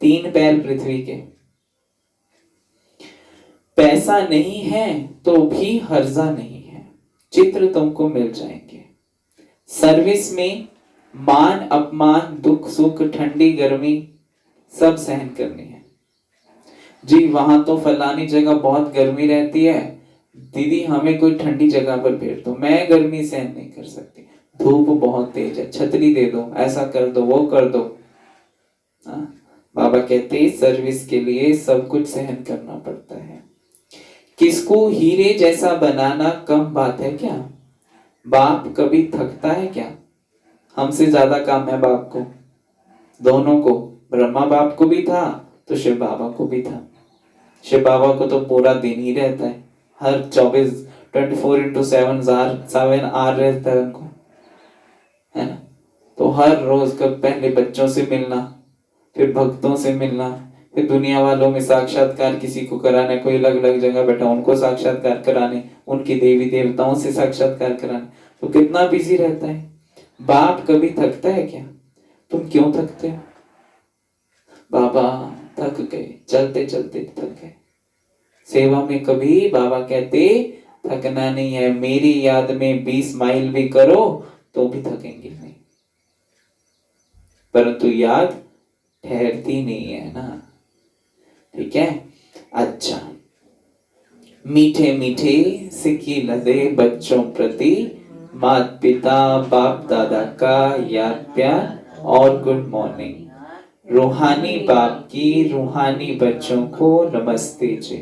3 पैर पृथ्वी के, पैसा नहीं है तो भी हर्जा नहीं है, चित्र तुमको मिल जाएंगे। सर्विस में मान अपमान दुख सुख ठंडी गर्मी सब सहन करनी है। जी वहां तो फलानी जगह बहुत गर्मी रहती है, दीदी हमें कोई ठंडी जगह पर भेज दो, मैं गर्मी सहन नहीं कर सकती, धूप बहुत तेज है, छतरी दे दो, ऐसा कर दो, वो कर दो। बाबा कहते सर्विस के लिए सब कुछ सहन करना पड़ता है। किसको हीरे जैसा बनाना कम बात है क्या? बाप कभी थकता है क्या? हमसे ज्यादा काम है बाप को, दोनों को। ब्रह्मा बाप को भी था तो शिव बाबा को भी था। शिव बाबा को तो पूरा दिन ही रहता है, हर 24/7 आर रहता है उनको, है ना। तो हर रोज का पहले बच्चों से मिलना, फिर भक्तों से मिलना, फिर दुनिया वालों में साक्षात्कार किसी को कराना, कोई अलग अलग जगह बैठा उनको साक्षात्कार कराने, उनकी देवी देवताओं से साक्षात्कार कराने, तो कितना बिजी रहता है। बाप कभी थकता है क्या? तुम क्यों थकते हो? बाबा थक गए, चलते चलते थक गए, सेवा में कभी बाबा कहते थकना नहीं है। मेरी याद में 20 माइल भी करो तो भी थकेंगे नहीं, परंतु याद ठहरती नहीं है ना। ठीक है। अच्छा, मीठे मीठे सिक्की लदे बच्चों प्रति माता पिता बाप दादा का याद प्यार और गुड मॉर्निंग। रूहानी बाप की रूहानी बच्चों को नमस्ते जी।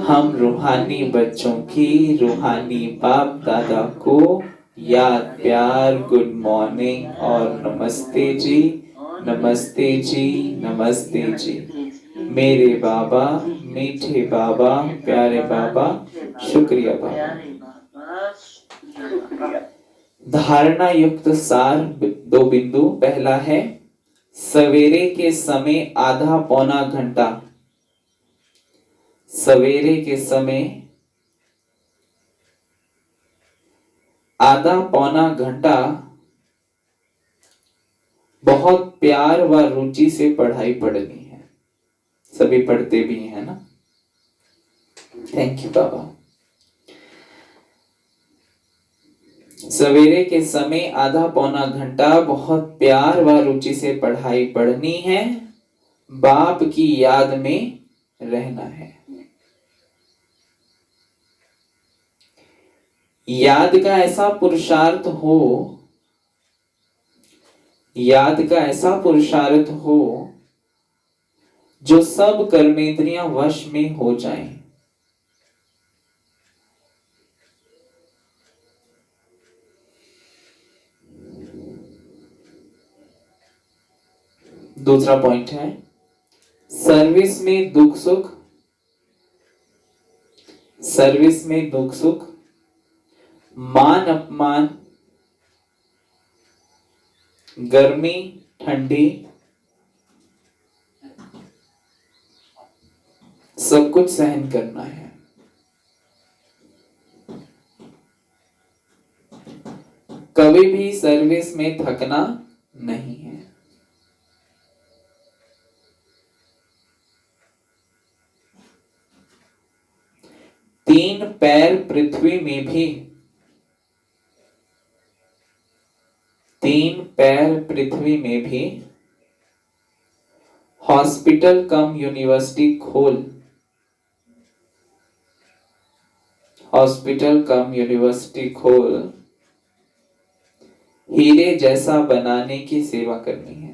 हम रूहानी बच्चों की रूहानी बाप दादा को याद प्यार गुड मॉर्निंग और नमस्ते जी, नमस्ते जी, नमस्ते जी। मेरे बाबा, मीठे बाबा, प्यारे बाबा, शुक्रिया बाबा। धारणा युक्त सार 2 बिंदु। पहला है सवेरे के समय आधा पौना घंटा, सवेरे के समय आधा पौना घंटा बहुत प्यार व रुचि से पढ़ाई पढ़नी है। सभी पढ़ते भी हैं ना। थैंक यू बाबा। सवेरे के समय आधा पौना घंटा बहुत प्यार व रुचि से पढ़ाई पढ़नी है, बाप की याद में रहना है। याद का ऐसा पुरुषार्थ हो, याद का ऐसा पुरुषार्थ हो जो सब कर्मेंद्रियां वश में हो जाएं। दूसरा पॉइंट है सर्विस में दुख सुख, सर्विस में दुख सुख, मान अपमान, गर्मी ठंडी, सब कुछ सहन करना है। कभी भी सर्विस में थकना नहीं है। तीन पैर पृथ्वी में भी, तीन पैर पृथ्वी में भी हॉस्पिटल कम यूनिवर्सिटी खोल, हॉस्पिटल कम यूनिवर्सिटी खोल हीरे जैसा बनाने की सेवा करनी है।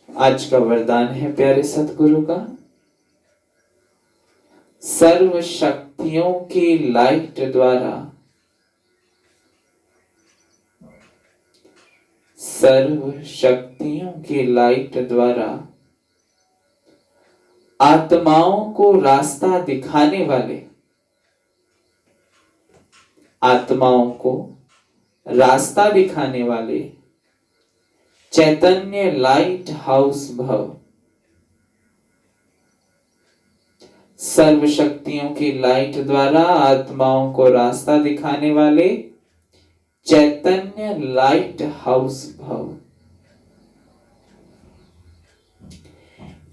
आज का वरदान है प्यारे सतगुरु का, सर्व शक्तियों की लाइट द्वारा, सर्व शक्तियों की लाइट द्वारा आत्माओं को रास्ता दिखाने वाले, आत्माओं को रास्ता दिखाने वाले चैतन्य लाइट हाउस भव, सर्व शक्तियों की लाइट द्वारा आत्माओं को रास्ता दिखाने वाले चैतन्य लाइट हाउस भव।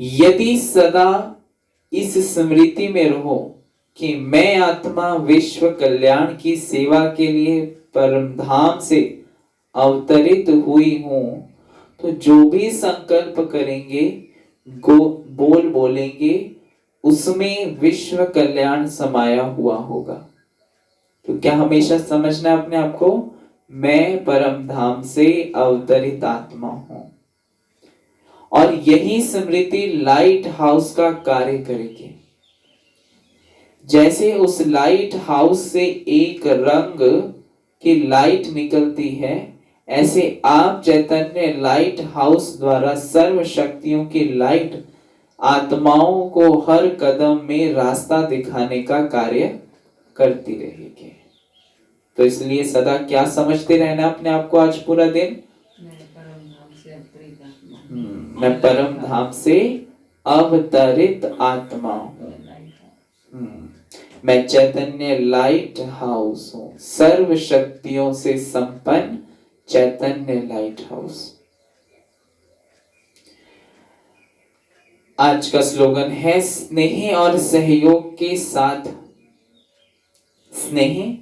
यदि सदा इस स्मृति में रहो कि मैं आत्मा विश्व कल्याण की सेवा के लिए परम धाम से अवतरित हुई हूं, तो जो भी संकल्प करेंगे, बोल बोलेंगे, उसमें विश्व कल्याण समाया हुआ होगा। तो क्या हमेशा समझना है अपने आप को, मैं परम धाम से अवतरित आत्मा हूं। और यही स्मृति लाइट हाउस का कार्य करेगी। जैसे उस लाइट हाउस से एक रंग की लाइट निकलती है, ऐसे आप चैतन्य लाइट हाउस द्वारा सर्व शक्तियों की लाइट आत्माओं को हर कदम में रास्ता दिखाने का कार्य करती रहेगी। तो इसलिए सदा क्या समझते रहना अपने आप को आज पूरा दिन, मैं परम धाम से अवतरित आत्मा हूँ, मैं चैतन्य लाइट हाउस हूँ, सर्व शक्तियों से संपन्न चैतन्य लाइट हाउस। आज का स्लोगन है स्नेह और सहयोग के साथ, स्नेह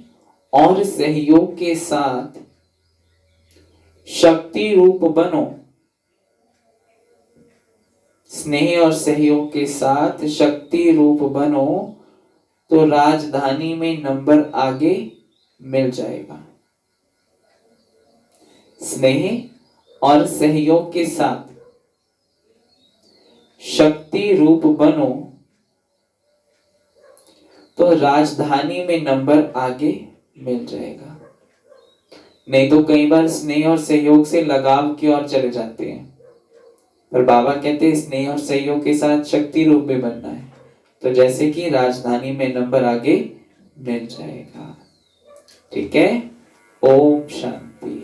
और सहयोग के साथ शक्ति रूप बनो। स्नेह और सहयोग के साथ शक्ति रूप बनो तो राजधानी में नंबर आगे मिल जाएगा। स्नेह और सहयोग के साथ शक्ति रूप बनो तो राजधानी में नंबर आगे मिल जाएगा। नहीं तो कई बार स्नेह और सहयोग से लगाव की ओर चले जाते हैं, पर बाबा कहते हैं स्नेह और सहयोग के साथ शक्ति रूप में बनना है, तो जैसे कि राजधानी में नंबर आगे मिल जाएगा। ठीक है, ओम शांति।